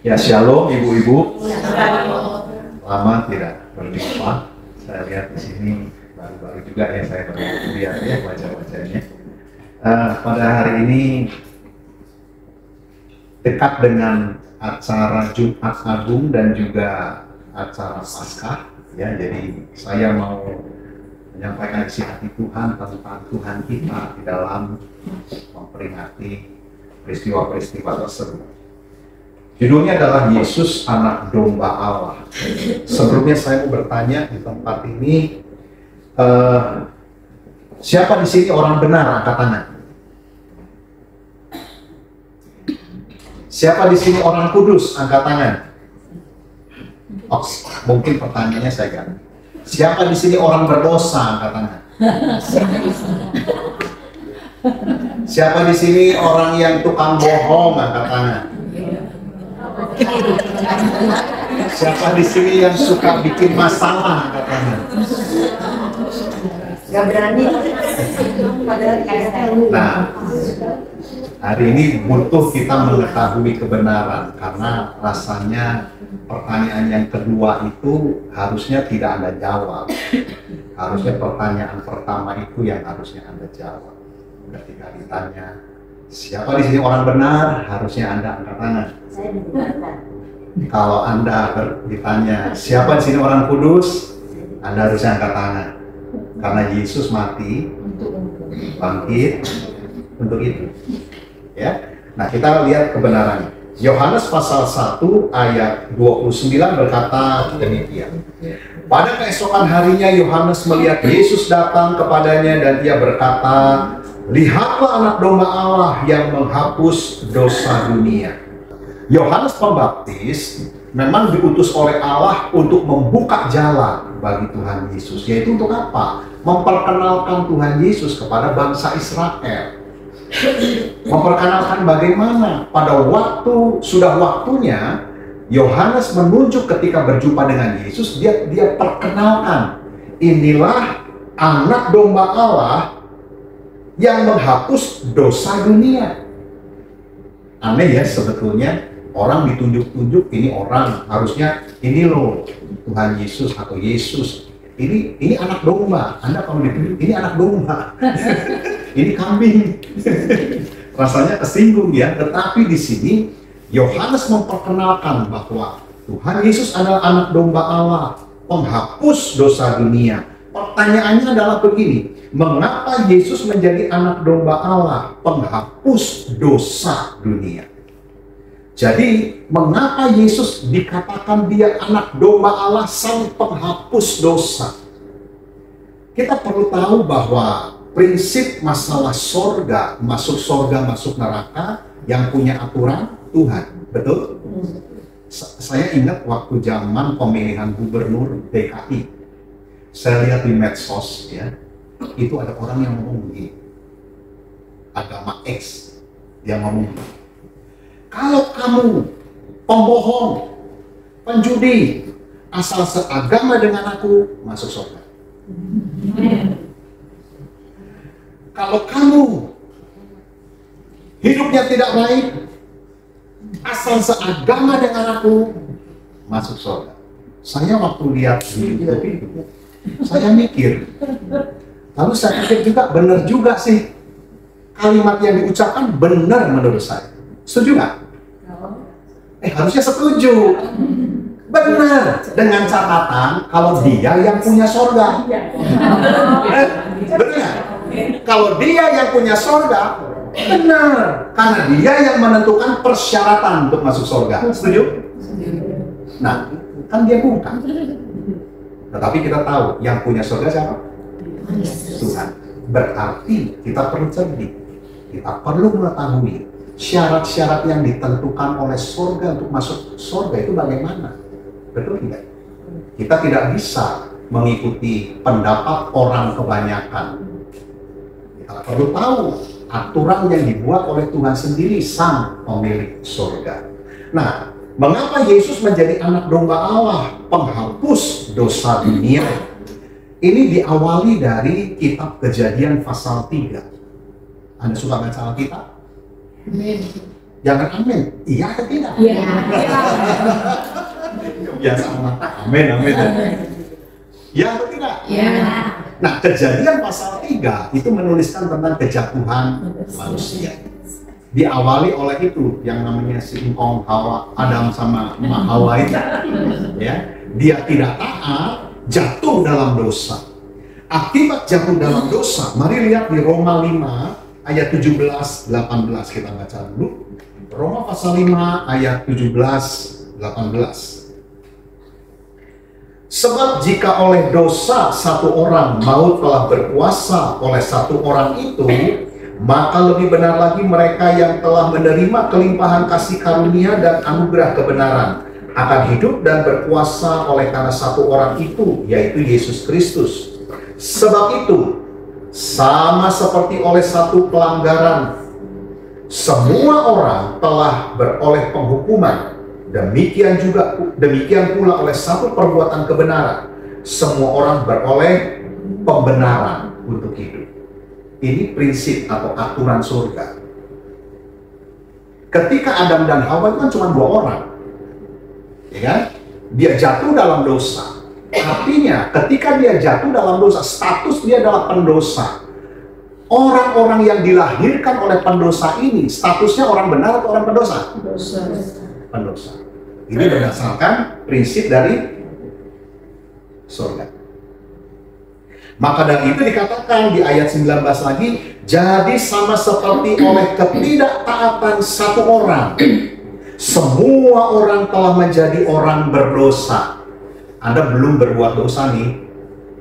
Ya, shalom ibu-ibu. Lama tidak berjumpa. Saya lihat di sini baru-baru juga ya saya baru lihat ya wajah-wajahnya. Pada hari ini dekat dengan acara Jumat Agung dan juga acara Paskah ya, jadi saya mau menyampaikan isi hati Tuhan tentang Tuhan kita di dalam memperingati peristiwa-peristiwa tersebut. Judulnya adalah Yesus Anak Domba Allah. Sebelumnya saya mau bertanya di tempat ini, siapa di sini orang benar? Angkat tangan. Siapa di sini orang kudus? Angkat tangan. Oh, mungkin pertanyaannya saya ganti. Siapa di sini orang berdosa? Angkat tangan. Siapa di sini orang yang tukang bohong? Angkat tangan. Siapa di sini yang suka bikin masalah? Angkat tangan. Gak berani. Nah, hari ini butuh kita mengetahui kebenaran, karena rasanya pertanyaan yang kedua itu harusnya tidak Anda jawab. Harusnya pertanyaan pertama itu yang harusnya Anda jawab. Ketika ditanya, siapa di sini orang benar? Harusnya Anda angkat tangan. Kalau Anda ditanya, siapa di sini orang kudus? Anda harusnya angkat tangan. Karena Yesus mati, bangkit untuk itu. Ya. Nah, kita lihat kebenarannya. Yohanes pasal 1 ayat 29 berkata demikian. Pada keesokan harinya Yohanes melihat Yesus datang kepadanya dan ia berkata, "Lihatlah anak domba Allah yang menghapus dosa dunia." Yohanes Pembaptis memang diutus oleh Allah untuk membuka jalan bagi Tuhan Yesus. Yaitu untuk apa? Memperkenalkan Tuhan Yesus kepada bangsa Israel. Memperkenalkan bagaimana pada sudah waktunya Yohanes menunjuk ketika berjumpa dengan Yesus, dia perkenalkan, inilah anak domba Allah yang menghapus dosa dunia. Aneh ya sebetulnya, orang ditunjuk-tunjuk, ini orang harusnya ini loh Tuhan Yesus atau Yesus. Ini anak domba. Anda kalau ditunjuk, ini anak domba. Ini kambing. Rasanya kesinggung ya. Tetapi di sini Yohanes memperkenalkan bahwa Tuhan Yesus adalah anak domba Allah, penghapus dosa dunia. Pertanyaannya adalah begini, mengapa Yesus menjadi anak domba Allah, penghapus dosa dunia? Jadi, mengapa Yesus dikatakan dia anak domba Allah, sang penghapus dosa? Kita perlu tahu bahwa prinsip masalah sorga, masuk sorga, masuk neraka, yang punya aturan Tuhan, betul? Saya ingat waktu zaman pemilihan gubernur DKI, saya lihat di medsos ya, itu ada orang yang ngomong begini, agama X, yang ngomong, kalau kamu pembohong, penjudi, asal seagama dengan aku, masuk surga. Kalau kamu hidupnya tidak baik, asal seagama dengan aku, masuk surga. Saya waktu lihat di YouTube itu, saya mikir, lalu saya pikir juga benar juga sih, kalimat yang diucapkan benar menurut saya. Setuju nggak? Harusnya setuju. Benar, dengan catatan kalau dia yang punya sorga. Benar? Kalau dia yang punya sorga, benar, karena dia yang menentukan persyaratan untuk masuk sorga. Setuju? Nah, kan dia bukan. Tetapi kita tahu yang punya sorga siapa? Tuhan. Berarti kita perlu cerdik. Kita perlu mengetahui syarat-syarat yang ditentukan oleh sorga untuk masuk sorga itu bagaimana? Betul tidak? Kita tidak bisa mengikuti pendapat orang kebanyakan. Kita perlu tahu aturan yang dibuat oleh Tuhan sendiri, sang pemilik sorga. Nah, mengapa Yesus menjadi anak domba Allah, penghapus dosa dunia? Ini diawali dari kitab Kejadian pasal 3. Anda suka baca Alkitab? Jangan amin. Iya atau tidak? Iya. Kebiasaan mata. Amin, amin. Ya atau tidak? Iya. Nah, Kejadian pasal 3 itu menuliskan tentang kejatuhan manusia. Diawali oleh itu yang namanya si Engkong Hawa, Adam sama Hawa itu. Ya, dia tidak taat, jatuh dalam dosa. Akibat jatuh dalam dosa, mari lihat di Roma 5 ayat 17-18 kita baca dulu. Roma pasal 5 ayat 17-18. Sebab jika oleh dosa satu orang maut telah berkuasa oleh satu orang itu, maka lebih benar lagi mereka yang telah menerima kelimpahan kasih karunia dan anugerah kebenaran akan hidup dan berkuasa oleh karena satu orang itu, yaitu Yesus Kristus. Sebab itu, sama seperti oleh satu pelanggaran, semua orang telah beroleh penghukuman. Demikian pula oleh satu perbuatan kebenaran, semua orang beroleh pembenaran untuk hidup. Ini prinsip atau aturan surga. Ketika Adam dan Hawa itu kan cuma 2 orang, ya kan? Dia jatuh dalam dosa. Artinya, ketika dia jatuh dalam dosa, status dia adalah pendosa. Orang-orang yang dilahirkan oleh pendosa ini, statusnya orang benar atau orang pendosa? Pendosa. Ini berdasarkan prinsip dari surga. Maka dari itu dikatakan di ayat 19 lagi, jadi sama seperti oleh ketidaktaatan satu orang, semua orang telah menjadi orang berdosa. Anda belum berbuat dosa nih,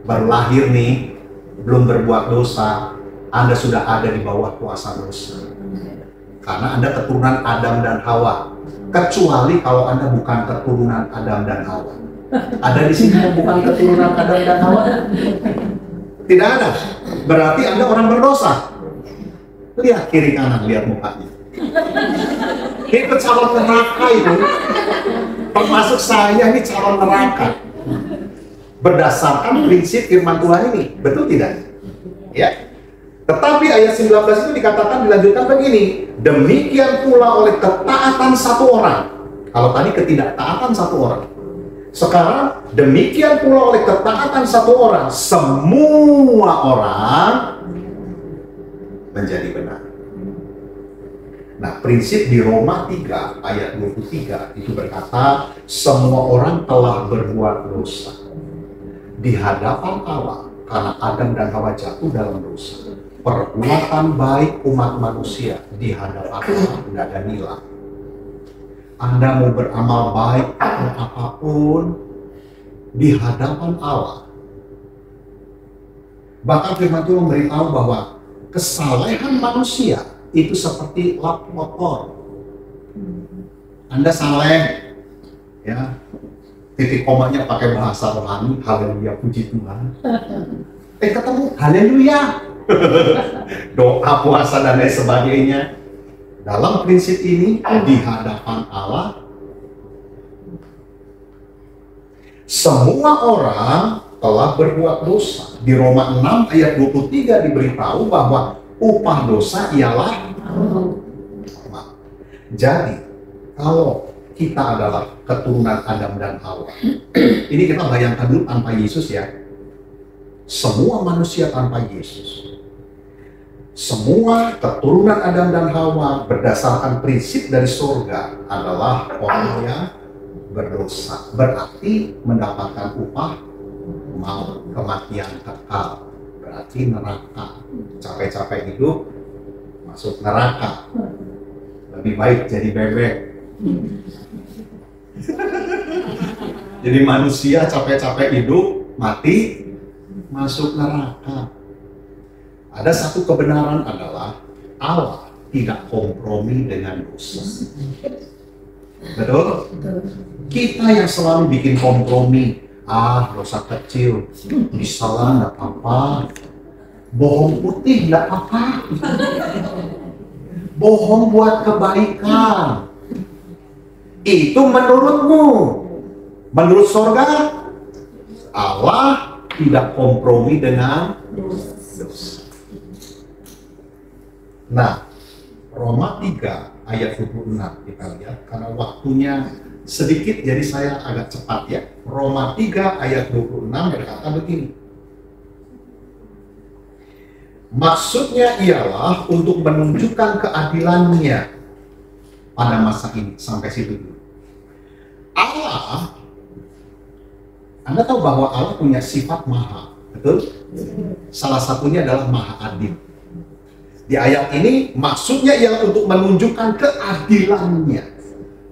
baru lahir nih, belum berbuat dosa, Anda sudah ada di bawah kuasa dosa. Karena Anda keturunan Adam dan Hawa. Kecuali kalau Anda bukan keturunan Adam dan Hawa. Ada di sini yang bukan keturunan Adam dan Hawa? Tidak ada. Berarti Anda orang berdosa. Lihat kiri kanan, lihat mukanya. Itu calon neraka itu. Termasuk saya ini calon neraka. Berdasarkan prinsip firman Tuhan ini. Betul tidak? Ya. Tetapi ayat 19 itu dikatakan dilanjutkan begini. Demikian pula oleh ketaatan satu orang. Kalau tadi ketidaktaatan satu orang. Sekarang demikian pula oleh ketaatan satu orang, semua orang menjadi benar. Nah, prinsip di Roma 3 ayat 23 itu berkata, semua orang telah berbuat dosa di hadapan Allah karena Adam dan Hawa jatuh dalam dosa. Perbuatan baik umat manusia di hadapan Allah tidak ada nilai. Anda mau beramal baik atau apapun di hadapan Allah. Bahkan firman Tuhan memberitahu bahwa kesalehan manusia itu seperti lap motor. Anda saleh, ya, titik komanya pakai bahasa rohani, haleluya, puji Tuhan. Ketemu, haleluya. Doa, puasa, dan lain sebagainya. Dalam prinsip ini, di hadapan Allah, semua orang telah berbuat dosa. Di Roma 6 ayat 23 diberitahu bahwa upah dosa ialah maut. Jadi, kalau kita adalah keturunan Adam dan Hawa, ini kita bayangkan dulu tanpa Yesus ya. Semua manusia tanpa Yesus. Semua keturunan Adam dan Hawa berdasarkan prinsip dari surga adalah orang yang berdosa. Berarti mendapatkan upah maut, kematian kekal. Berarti neraka. Capek-capek hidup, masuk neraka. Lebih baik jadi bebek. Jadi manusia capek-capek hidup, mati, masuk neraka. Ada satu kebenaran adalah Allah tidak kompromi dengan dosa. Betul? Kita yang selalu bikin kompromi. Dosa kecil, disalah nggak apa-apa. Bohong putih nggak apa-apa. Bohong buat kebaikan. Itu menurutmu. Menurut surga, Allah tidak kompromi dengan dosa. Nah, Roma 3 ayat 26 kita lihat karena waktunya sedikit jadi saya agak cepat ya. Roma 3 ayat 26 berkata begini. Maksudnya ialah untuk menunjukkan keadilannya pada masa ini. Sampai situ dulu. Allah, Anda tahu bahwa Allah punya sifat maha, betul? Salah satunya adalah maha adil. Di ayat ini maksudnya ialah untuk menunjukkan keadilannya.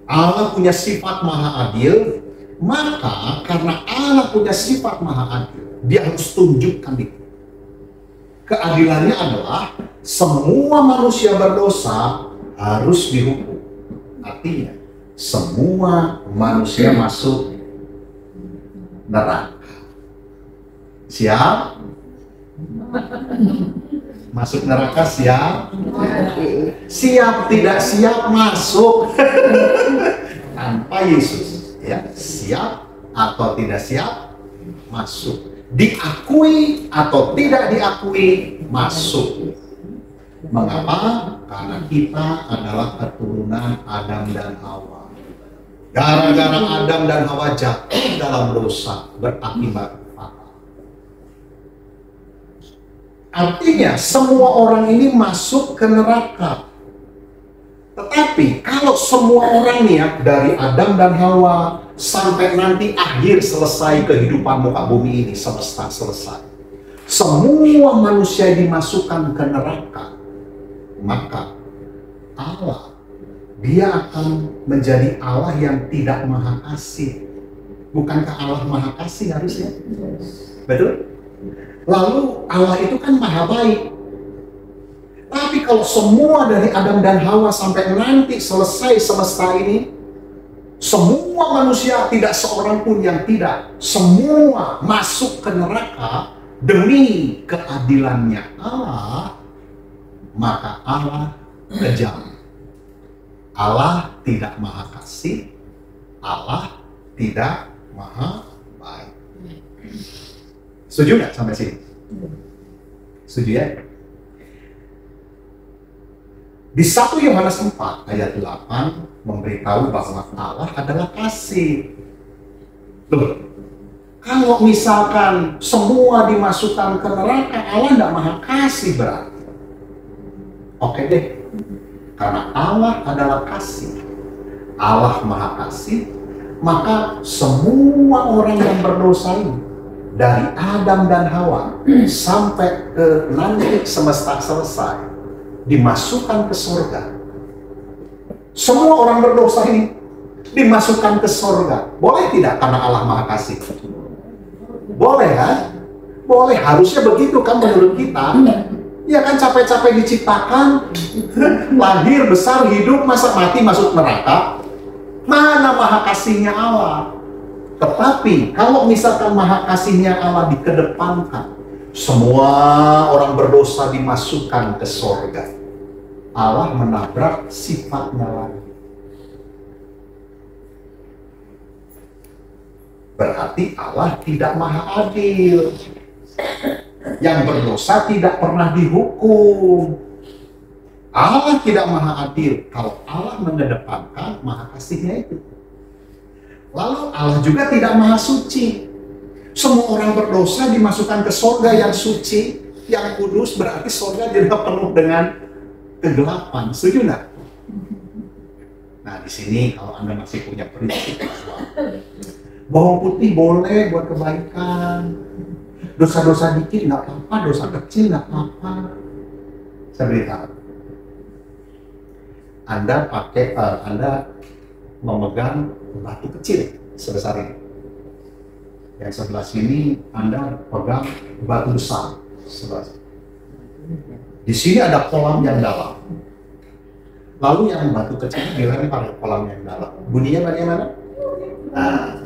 Allah punya sifat maha adil, maka karena Allah punya sifat maha adil, dia harus tunjukkan itu. Keadilannya adalah semua manusia berdosa harus dihukum. Artinya, semua manusia masuk neraka. Siap? Masuk neraka siap? Siap tidak siap masuk tanpa Yesus. Ya, siap atau tidak siap masuk. Diakui atau tidak diakui masuk. Mengapa? Karena kita adalah keturunan Adam dan Hawa. Gara-gara Adam dan Hawa jatuh dalam dosa berakibat fatal. Artinya semua orang ini masuk ke neraka. Tetapi kalau semua orang nih ya, dari Adam dan Hawa sampai nanti akhir selesai kehidupan muka bumi ini, semesta selesai, semua manusia dimasukkan ke neraka, maka Allah, dia akan menjadi Allah yang tidak maha kasih. Bukankah Allah maha kasih harusnya? Betul? Lalu Allah itu kan maha baik. Tapi kalau semua dari Adam dan Hawa sampai nanti selesai semesta ini, semua manusia tidak seorang pun yang tidak, semua masuk ke neraka demi keadilannya Allah, maka Allah kejam. Allah tidak maha kasih, Allah tidak maha baik. Setuju nggak sampai sini? Setuju ya? Di 1 Yohanes 4 ayat 8 memberitahu bahwa Allah adalah kasih. Loh, kalau misalkan semua dimasukkan ke neraka, Allah tidak maha kasih berarti. Oke deh, karena Allah adalah kasih, Allah maha kasih, maka semua orang yang berdosa ini, dari Adam dan Hawa sampai ke nanti semesta selesai, dimasukkan ke surga. Semua orang berdosa ini dimasukkan ke surga. Boleh tidak karena Allah maha kasih? Boleh kan? Boleh, harusnya begitu kan menurut kita. Ya kan, capek-capek diciptakan, lahir, besar, hidup, masa mati masuk neraka. Mana maha kasihnya Allah? Tetapi kalau misalkan maha kasihnya Allah dikedepankan, semua orang berdosa dimasukkan ke surga, Allah menabrak sifatnya lagi. Berarti Allah tidak maha adil. Yang berdosa tidak pernah dihukum. Allah tidak maha adil kalau Allah mengedepankan maha kasihnya itu. Lalu Allah juga tidak maha suci. Semua orang berdosa dimasukkan ke surga yang suci, yang kudus, berarti surga juga penuh dengan kegelapan. Setuju nggak? Nah, di sini kalau Anda masih punya prinsip bahwa bawang putih boleh buat kebaikan, dosa-dosa dikit nggak apa-apa, dosa kecil nggak apa-apa. Saya beritahu, Anda memegang batu kecil sebesar ini. Yang sebelah sini Anda pegang batu besar sebelah sini. Di sini ada kolam yang dalam. Lalu yang batu kecil dilempar ke kolam yang dalam. Bunyinya bagaimana? Nah,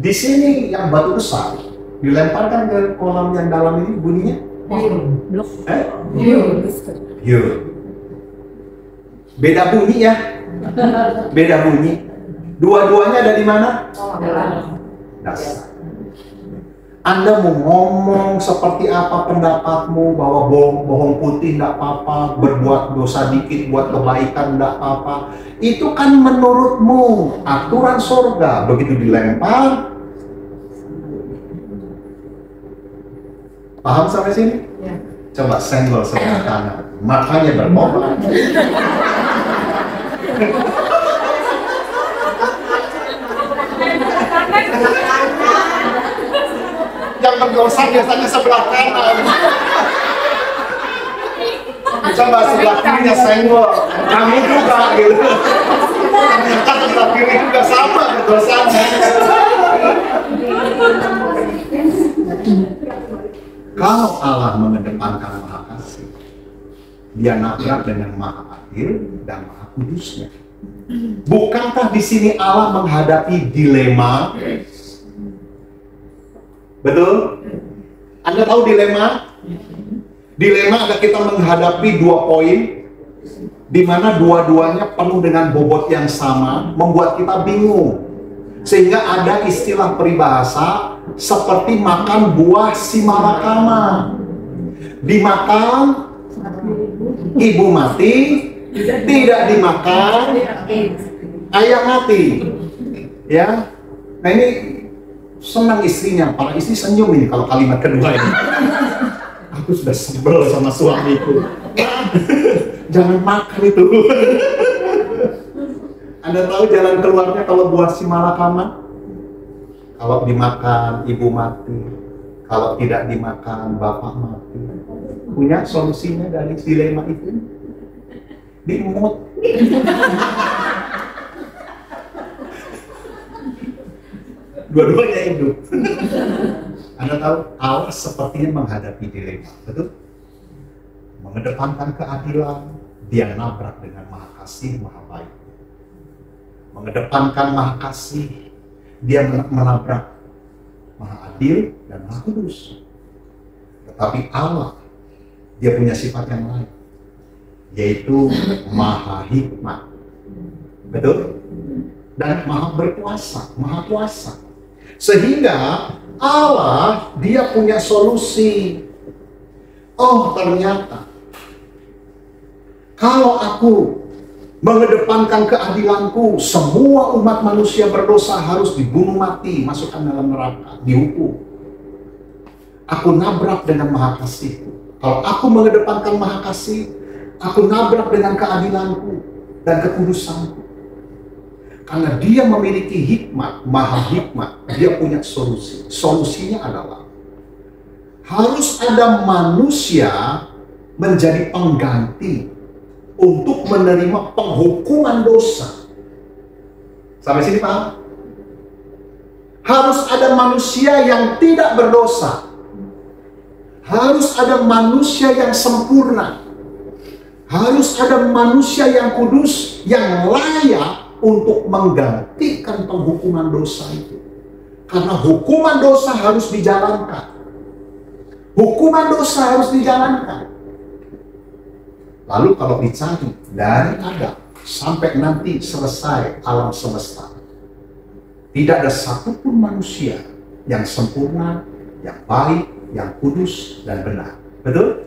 di sini yang batu besar dilemparkan ke kolam yang dalam ini, bunyinya? Blok. Yur. Beda bunyi ya? Beda bunyi. Dua-duanya ada di mana? Dalam. Dasar. Anda mau ngomong seperti apa pendapatmu, bahwa bohong putih tidak apa-apa, berbuat dosa dikit, buat kebaikan tidak apa-apa. Itu kan menurutmu aturan surga. Begitu dilempar, paham sampai sini? Ya. Coba senggol sebelah kanan, makanya berbohong. Yang berdosa biasanya sebelah kanan. Coba sebelah kirinya senggol, kamu juga gitu. Ternyata sebelah kiri juga sama berdosanya. Kalau Allah mengedepankan maha kasih, dia nabrak dengan maha adil dan maha kudusnya. Bukankah di sini Allah menghadapi dilema? Betul? Anda tahu dilema? Dilema ada kita menghadapi dua poin, di mana dua-duanya penuh dengan bobot yang sama, membuat kita bingung. Sehingga ada istilah peribahasa seperti makan buah si malakama. Dimakan, ibu mati, tidak dimakan, ayah mati. Ya, nah ini senang istrinya, para istri senyum ini kalau kalimat kedua ini. Aku sudah sebel sama suamiku. Jangan makan itu. Anda tahu jalan keluarnya kalau buah si malakama? Kalau dimakan, ibu mati. Kalau tidak dimakan, bapak mati. Punya solusinya dari dilema itu? Diemut. Dua-duanya hidup. Anda tahu, Allah sepertinya menghadapi dilema, betul? Mengedepankan keadilan, dia nabrak dengan maha kasih, maha baik. Mengedepankan maha kasih, dia menabrak maha adil dan maha kudus. Tetapi Allah, dia punya sifat yang lain, yaitu maha hikmat, betul? Dan maha berkuasa, maha kuasa. Sehingga Allah, dia punya solusi. Oh, ternyata kalau aku mengedepankan keadilanku, semua umat manusia berdosa harus dibunuh mati, masukkan dalam neraka, dihukum. Aku nabrak dengan maha kasihku. Kalau aku mengedepankan maha kasih, aku nabrak dengan keadilanku dan kekudusanku. Karena dia memiliki hikmat, maha hikmat, dia punya solusi. Solusinya adalah harus ada manusia menjadi pengganti untuk menerima penghukuman dosa. Sampai sini paham? Harus ada manusia yang tidak berdosa. Harus ada manusia yang sempurna. Harus ada manusia yang kudus, yang layak untuk menggantikan penghukuman dosa itu. Karena hukuman dosa harus dijalankan. Hukuman dosa harus dijalankan. Lalu kalau dicari dari Adam sampai nanti selesai alam semesta, tidak ada satupun manusia yang sempurna, yang baik, yang kudus dan benar. Betul?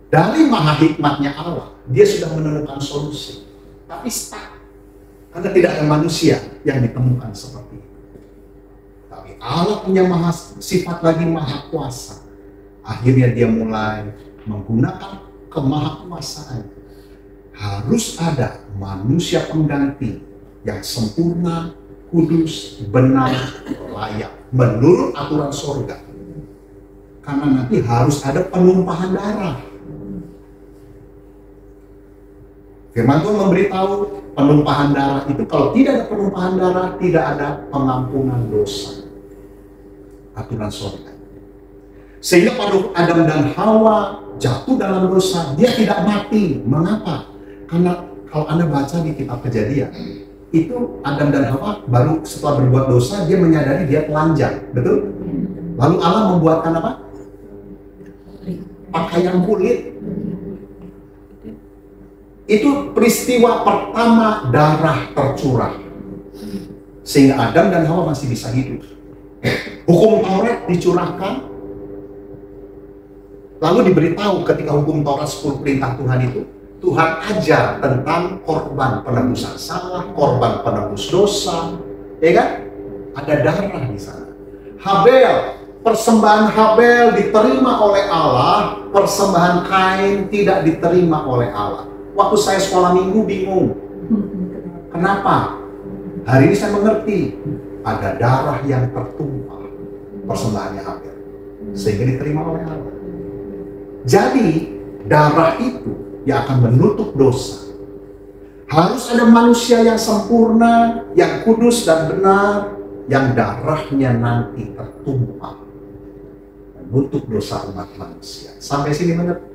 Dari maha hikmatnya Allah, dia sudah menemukan solusi. Tapi stuck. Karena tidak ada manusia yang ditemukan seperti itu. Tapi Allah punya sifat lagi maha kuasa. Akhirnya dia mulai menggunakan kemahakuasaan. Harus ada manusia pengganti yang sempurna, kudus, benar, layak. Menurut aturan surga. Karena nanti harus ada penumpahan darah. Firman Tuhan memberitahu penumpahan darah itu, kalau tidak ada penumpahan darah, tidak ada pengampunan dosa. Aturan surga. Sehingga pada Adam dan Hawa jatuh dalam dosa, dia tidak mati. Mengapa? Karena kalau Anda baca di kitab Kejadian, itu Adam dan Hawa baru setelah berbuat dosa, dia menyadari dia telanjang. Betul? Lalu Allah membuatkan apa? Pakaian kulit. Itu peristiwa pertama darah tercurah. sehingga Adam dan Hawa masih bisa hidup. Hukum Taurat dicurahkan, lalu diberitahu ketika hukum Taurat 10 perintah Tuhan itu, Tuhan ajar tentang korban penebusan salah, korban penebus dosa, ya kan? Ada darah di sana. Habel, persembahan Habel diterima oleh Allah, persembahan Kain tidak diterima oleh Allah. Waktu saya sekolah minggu bingung. Kenapa? Hari ini saya mengerti. Ada darah yang tertumpah persembahannya Habel, sehingga diterima oleh Allah. Jadi, darah itu yang akan menutup dosa. Harus ada manusia yang sempurna, yang kudus dan benar, yang darahnya nanti tertumpah menutup dosa umat manusia. Sampai sini mengerti?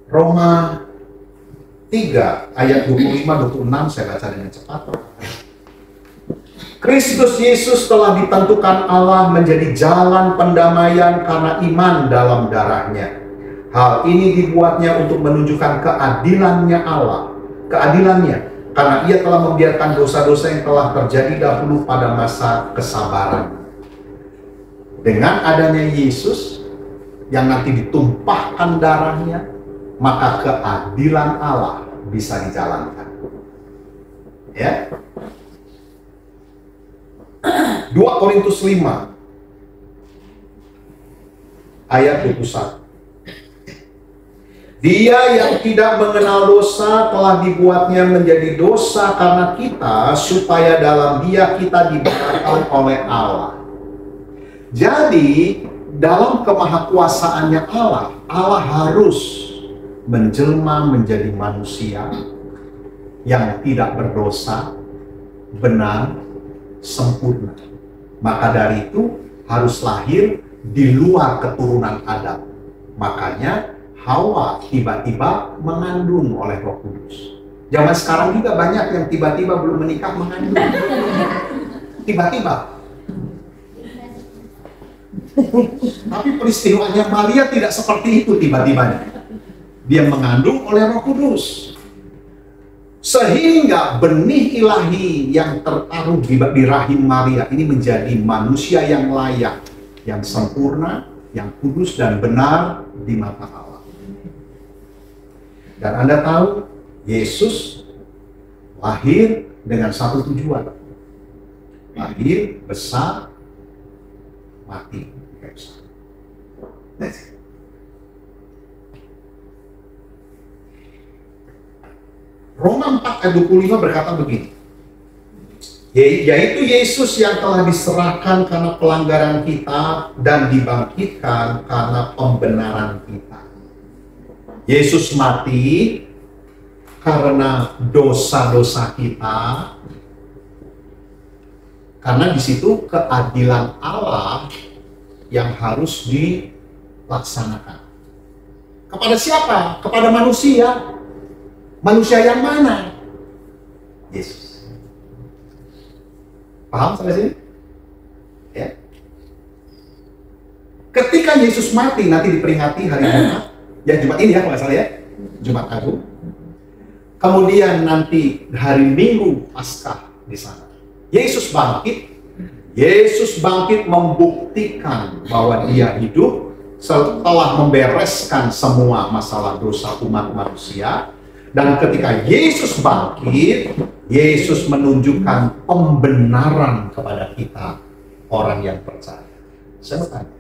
Roma 3 ayat 25-26 saya baca dengan cepat. Kristus Yesus telah ditentukan Allah menjadi jalan pendamaian karena iman dalam darahnya. Hal ini dibuatnya untuk menunjukkan keadilannya Allah. Keadilannya karena ia telah membiarkan dosa-dosa yang telah terjadi dahulu pada masa kesabaran. Dengan adanya Yesus yang nanti ditumpahkan darahnya, maka keadilan Allah bisa dijalankan. Ya. 2 Korintus 5 ayat 21. Dia yang tidak mengenal dosa telah dibuatnya menjadi dosa karena kita, supaya dalam Dia kita dibenarkan oleh Allah. Jadi dalam kemahakuasaannya Allah, Allah harus menjelma menjadi manusia yang tidak berdosa, benar, sempurna. Maka dari itu harus lahir di luar keturunan Adam. Makanya Hawa tiba-tiba mengandung oleh Roh Kudus. Zaman sekarang juga banyak yang tiba-tiba belum menikah mengandung. Tiba-tiba. Tapi peristiwanya Maria tidak seperti itu tiba-tibanya. Dia mengandung oleh Roh Kudus. Sehingga benih ilahi yang tertaruh di rahim Maria ini menjadi manusia yang layak, yang sempurna, yang kudus dan benar di mata Allah. Dan Anda tahu, Yesus lahir dengan satu tujuan. Lahir, besar, mati. That's it. Roma 4 ayat 25 berkata begini, yaitu Yesus yang telah diserahkan karena pelanggaran kita dan dibangkitkan karena pembenaran kita. Yesus mati karena dosa-dosa kita, karena di situ keadilan Allah yang harus dilaksanakan. Kepada siapa? Kepada manusia. Manusia yang mana? Yesus. Paham sampai sini? Ya. Ketika Yesus mati nanti diperingati hari Jumat, ya Jumat ini ya kalau nggak salah ya, Jumat Agung. Kemudian nanti hari Minggu Paskah di sana. Yesus bangkit membuktikan bahwa Dia hidup setelah membereskan semua masalah dosa umat manusia. Dan ketika Yesus bangkit, Yesus menunjukkan pembenaran kepada kita, orang yang percaya. Saya bertanya,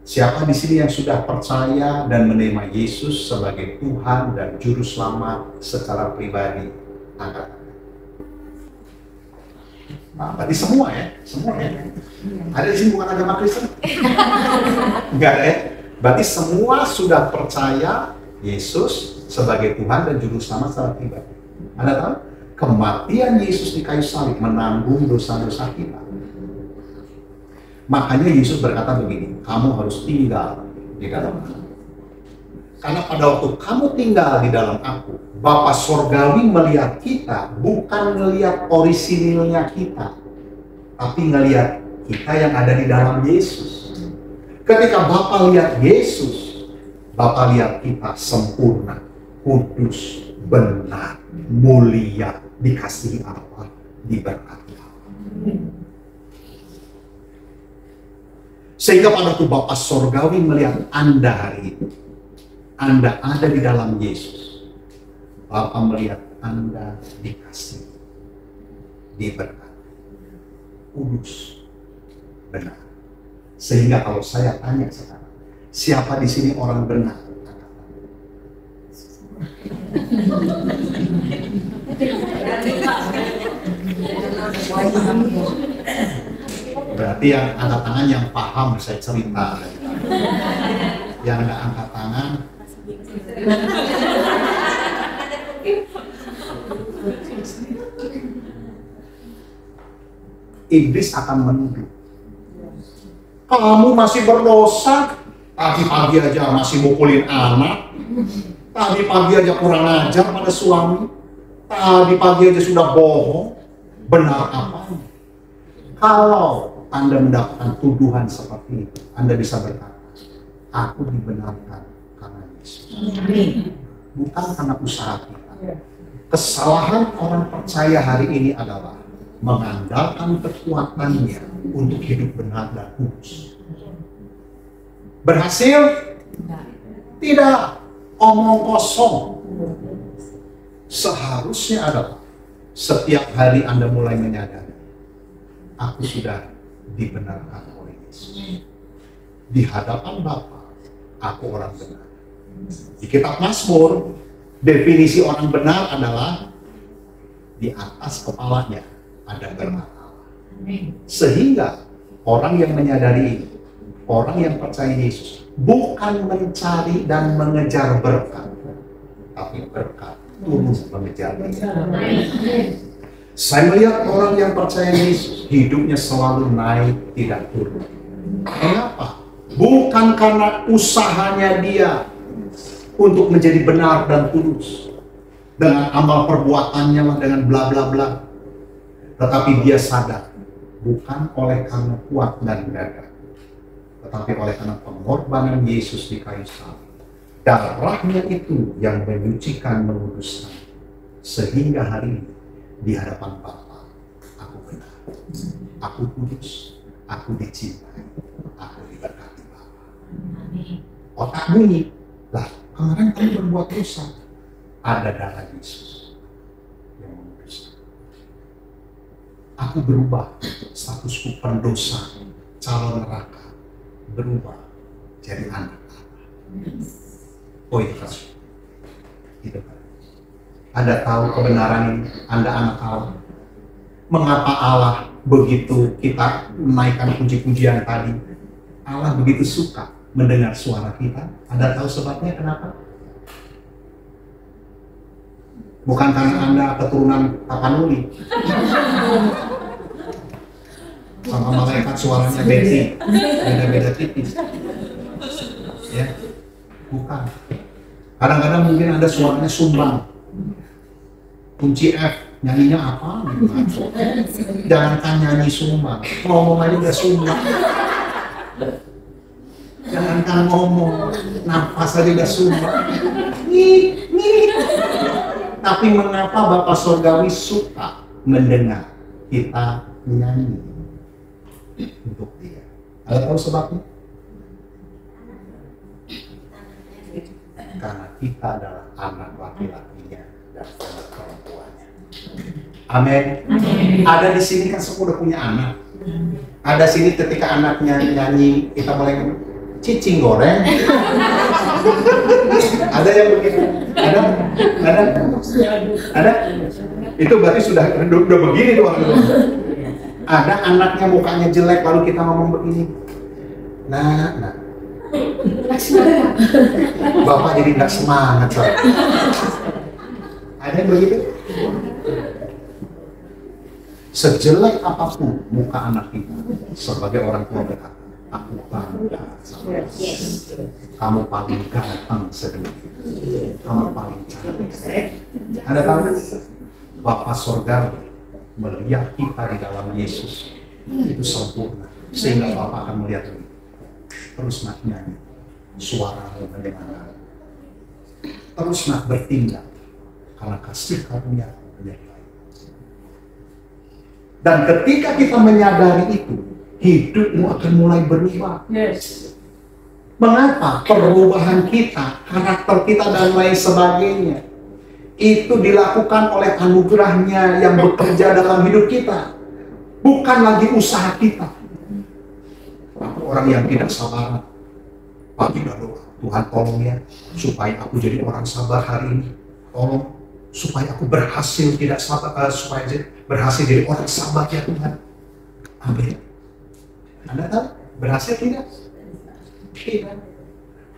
siapa di sini yang sudah percaya dan menerima Yesus sebagai Tuhan dan Juru Selamat secara pribadi? Angkat. Nah, berarti semua ya? Semua ya? Ada di sini bukan agama Kristen? Enggak ada ya? Berarti semua sudah percaya Yesus sebagai Tuhan dan Juru Selamat secara pribadi. Anda tahu? Kematian Yesus di kayu salib menanggung dosa-dosa kita. Makanya Yesus berkata begini, kamu harus tinggal di dalam aku. Karena pada waktu kamu tinggal di dalam aku, Bapa Sorgawi melihat kita bukan melihat orisinilnya kita, tapi melihat kita yang ada di dalam Yesus. Ketika Bapa lihat Yesus, Bapa lihat kita sempurna. kudus, benar, mulia, dikasihi Allah, diberkati Allah. Sehingga pada waktu Bapa Sorgawi melihat Anda hari ini, Anda ada di dalam Yesus, Bapa melihat Anda dikasihi, diberkati, kudus, benar. Sehingga kalau saya tanya sekarang, siapa di sini orang benar? Berarti yang angkat tangan yang paham saya cerita. Yang nggak angkat tangan, iblis akan menuduh. Kamu masih berdosa, tadi pagi aja masih mukulin anak, tadi pagi aja kurang ajar pada suami, tadi pagi aja sudah bohong. Benar apa? Kalau Anda mendapatkan tuduhan seperti itu, Anda bisa berkata, aku dibenarkan karena Yesus. Bukan karena usaha kita. Kesalahan orang percaya hari ini adalah mengandalkan kekuatannya untuk hidup benar dan kudus. Berhasil? Tidak. Omong kosong. Seharusnya adalah setiap hari Anda mulai menyadari, aku sudah dibenarkan oleh Yesus. Di hadapan Bapa, aku orang benar. Di kitab Mazmur, definisi orang benar adalah di atas kepalanya ada berkat Allah. Sehingga orang yang menyadari ini, orang yang percaya Yesus, bukan mencari dan mengejar berkat, tapi berkat turun mengejar dia. Saya melihat orang yang percaya Yesus, hidupnya selalu naik, tidak turun. Kenapa? Bukan karena usahanya dia untuk menjadi benar dan kudus, dengan amal perbuatannya lah, dengan bla bla bla. Tetapi dia sadar, bukan oleh karena kuat dan gagah, tetapi oleh karena pengorbanan Yesus di kayu salib. Darahnya itu yang menyucikan, menguduskan. Sehingga hari ini, di hadapan Bapa, aku benar, aku kudus, aku dicintai, aku diberkati Bapa. Otak bunyi, lah kemarin kamu berbuat dosa, ada darah Yesus yang menguduskan. Aku berubah, statusku pendosa, calon neraka, berubah jadi anak Allah. Oh itu kan, itu kan. Anda tahu kebenaran ini, Anda anak Allah. Mengapa Allah begitu kita menaikkan puji-pujian tadi? Allah begitu suka mendengar suara kita. Anda tahu sebabnya kenapa? Bukan karena Anda keturunan Tapanuli. Sama malaikat suaranya Betty, beda-beda tipis. Ya, bukan. Kadang-kadang mungkin Anda suaranya sumbang. Kunci F, nyanyinya apa? Jangankan nyanyi sumbang, ngomong aja udah sumbang. Jangankan ngomong, nafas aja udah sumbang. Nih. Tapi mengapa Bapa Sorgawi suka mendengar kita nyanyi untuk Dia? Anda tahu sebabnya? Karena kita adalah anak laki-lakinya dan anak perempuannya. Amin. Ada di sini kan semua udah punya anak. Ada sini ketika anaknya nyanyi, kita mulai cicing goreng. Ada yang begitu? Ada? Itu berarti sudah begini tuh orang tua. Ada anaknya mukanya jelek lalu kita ngomong begini. Nah. Bapak jadi nggak semangat, soalnya. Ada yang begitu? Sejelek apapun muka anak kita, sebagai orang tua berkata, aku bangga sama kamu paling ganteng sedunia, kamu paling cantik. Anda tahu? Bapak Sorgawi melihat kita di dalam Yesus itu sempurna, sehingga Bapak akan melihat ini. Terus nyanyi, suaramu mendengar. teruslah bertindak karena kasih karunia menyertai. Dan ketika kita menyadari itu, hidupmu akan mulai berubah. Yes. Mengapa? Perubahan kita, karakter kita dan lain sebagainya itu dilakukan oleh anugerahnya yang bekerja dalam hidup kita, bukan lagi usaha kita. Aku orang yang tidak sabar, pagi doa, Tuhan tolong ya supaya aku jadi orang sabar hari ini, tolong supaya aku berhasil tidak sabar, supaya berhasil jadi orang sabar ya Tuhan. Amin. Anda tahu berhasil tidak? Tidak.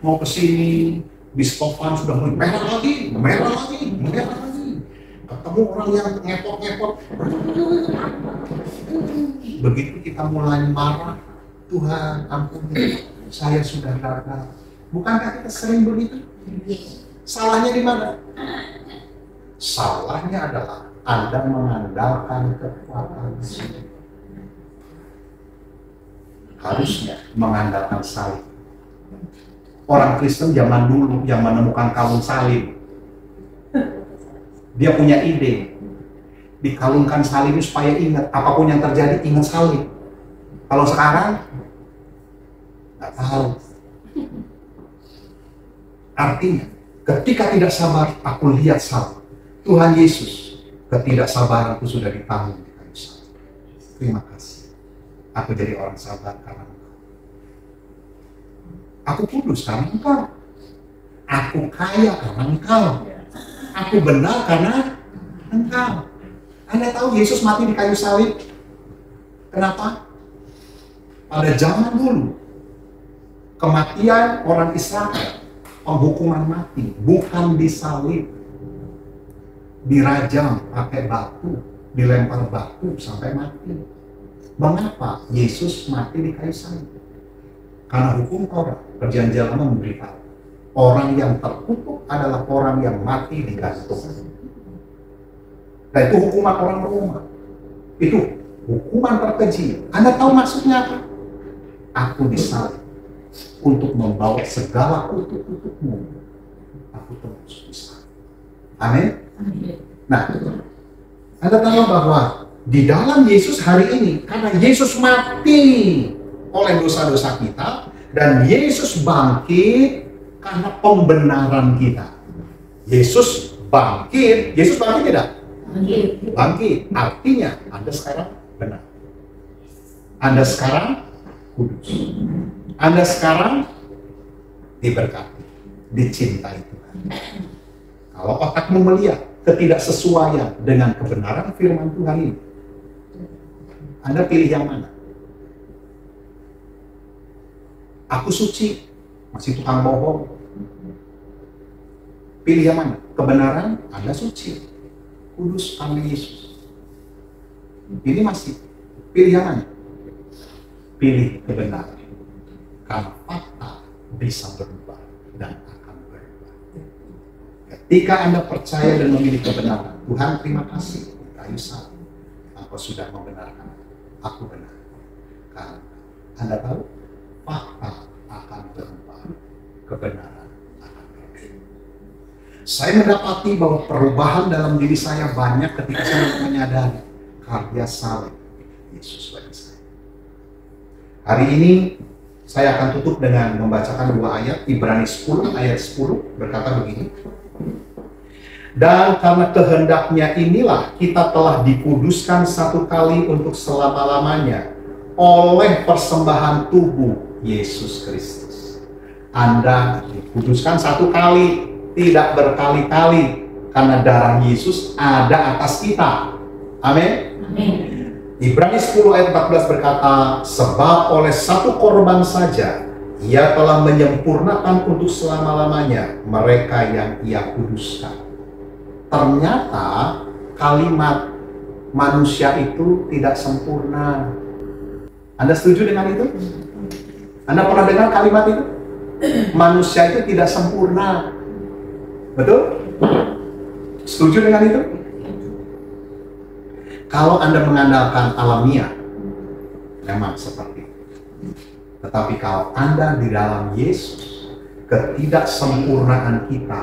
Mau kesini, biskopan sudah mulai merah lagi. Ketemu orang yang ngepot-ngepot. Begitu kita mulai marah, Tuhan ampuni, saya sudah gagal. Bukankah kita sering begitu? Salahnya di mana? Salahnya adalah Anda mengandalkan kekuatan. Harusnya mengandalkan salib. Orang Kristen zaman dulu yang menemukan kalung salib, dia punya ide, dikalungkan salib supaya ingat, apapun yang terjadi ingat salib. Kalau sekarang nggak tahu. Artinya, ketika tidak sabar, aku lihat salib. Tuhan Yesus, ketidaksabaranku sudah ditanggung di kayu salib. Terima kasih. Aku jadi orang sabar karena Engkau. Aku kudus karena Engkau. Aku kaya karena Engkau. Aku benar karena Engkau. Anda tahu Yesus mati di kayu salib? Kenapa? Pada zaman dulu, kematian orang Israel, penghukuman mati, bukan disalib, dirajam pakai batu, dilempar batu sampai mati. Mengapa Yesus mati di kayu salib? Karena hukum Taurat, Perjanjian Lama memberitahu orang yang terkutuk adalah orang yang mati digantung. Nah itu hukuman orang Roma. Itu hukuman terkeji. Anda tahu maksudnya apa? Aku disalib untuk membawa segala kutuk-kutukmu. Aku tebus disalib. Amin. Nah, Anda tahu bahwa di dalam Yesus hari ini, karena Yesus mati oleh dosa-dosa kita, dan Yesus bangkit karena pembenaran kita. Yesus bangkit tidak? Bangkit. Artinya Anda sekarang benar. Anda sekarang kudus. Anda sekarang diberkati, dicintai Tuhan. Kalau otakmu melihat ketidaksesuaian dengan kebenaran firman Tuhan ini, Anda pilih yang mana? Aku suci, masih tukang bohong. Pilih yang mana? Kebenaran, Anda suci, kudus karena Yesus. Ini masih, pilih yang mana? Pilih kebenaran. Karena fakta bisa berubah dan akan berubah. Ketika Anda percaya dan memilih kebenaran, Tuhan terima kasih, kayu salib, Engkau sudah membenarkan aku benar. Karena Anda tahu, fakta akan berubah, kebenaran akan berubah. Saya mendapati bahwa perubahan dalam diri saya banyak ketika saya menyadari karya salib Yesus bagi saya. Hari ini saya akan tutup dengan membacakan dua ayat. Ibrani 10 ayat 10 berkata begini. Dan karena kehendaknya inilah kita telah dikuduskan satu kali untuk selama-lamanya oleh persembahan tubuh Yesus Kristus. Anda dikuduskan satu kali, tidak berkali-kali, karena darah Yesus ada atas kita. Amin. Ibrani 10 ayat 14 berkata, sebab oleh satu korban saja Ia telah menyempurnakan untuk selama-lamanya mereka yang Ia kuduskan. Ternyata kalimat manusia itu tidak sempurna. Anda setuju dengan itu? Anda pernah dengar kalimat itu? Manusia itu tidak sempurna. Betul? Setuju dengan itu? Kalau Anda mengandalkan alamiah, memang seperti itu. Tetapi kalau Anda di dalam Yesus, ketidaksempurnaan kita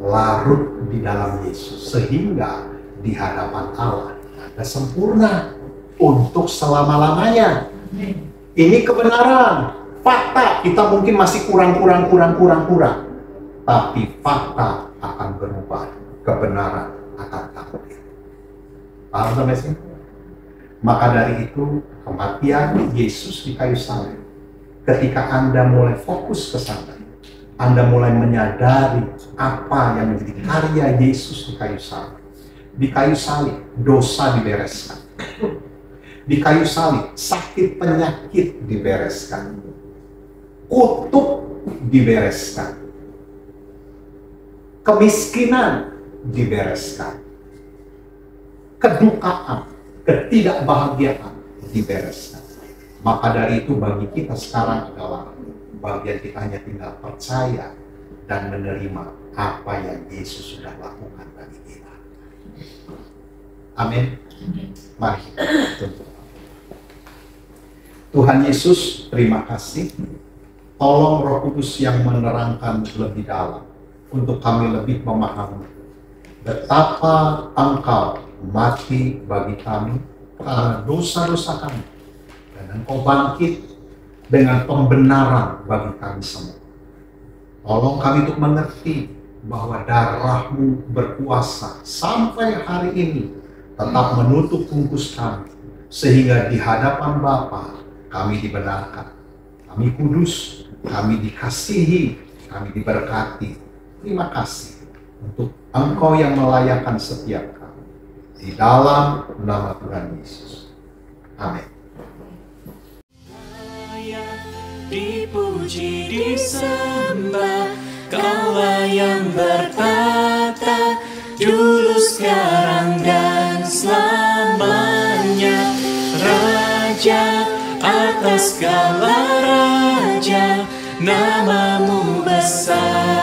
larut di dalam Yesus, sehingga di hadapan Allah Anda sempurna untuk selama-lamanya. Ini kebenaran, fakta. Kita mungkin masih kurang. Tapi fakta akan berubah, kebenaran akan tampil. Paham sampai sini? Maka dari itu, kematian Yesus di kayu salib, ketika Anda mulai fokus ke sana, Anda mulai menyadari apa yang menjadi karya Yesus di kayu salib. Di kayu salib, dosa dibereskan. Di kayu salib, sakit penyakit dibereskan. Kutuk dibereskan. Kemiskinan dibereskan. Kedukaan, ketidakbahagiaan dibereskan. Maka dari itu bagi kita sekarang adalah bagian kita hanya tinggal percaya dan menerima apa yang Yesus sudah lakukan bagi kita. Amin. Mari kita tuntut. Tuhan Yesus, terima kasih. Tolong Roh Kudus yang menerangkan lebih dalam untuk kami lebih memahami betapa Engkau mati bagi kami karena dosa-dosa kami, dan Engkau bangkit dengan pembenaran bagi kami semua. Tolong kami untuk mengerti bahwa darah-Mu berkuasa sampai hari ini tetap menutup bungkus kami, sehingga di hadapan Bapa kami dibenarkan, kami kudus, kami dikasihi, kami diberkati. Terima kasih untuk Engkau yang melayakkan setiap kami. Di dalam nama Tuhan Yesus. Amin. Dipuji, disembah, Kaulah yang bertata, dulu, sekarang, dan selamanya. Raja atas segala raja, nama-Mu besar.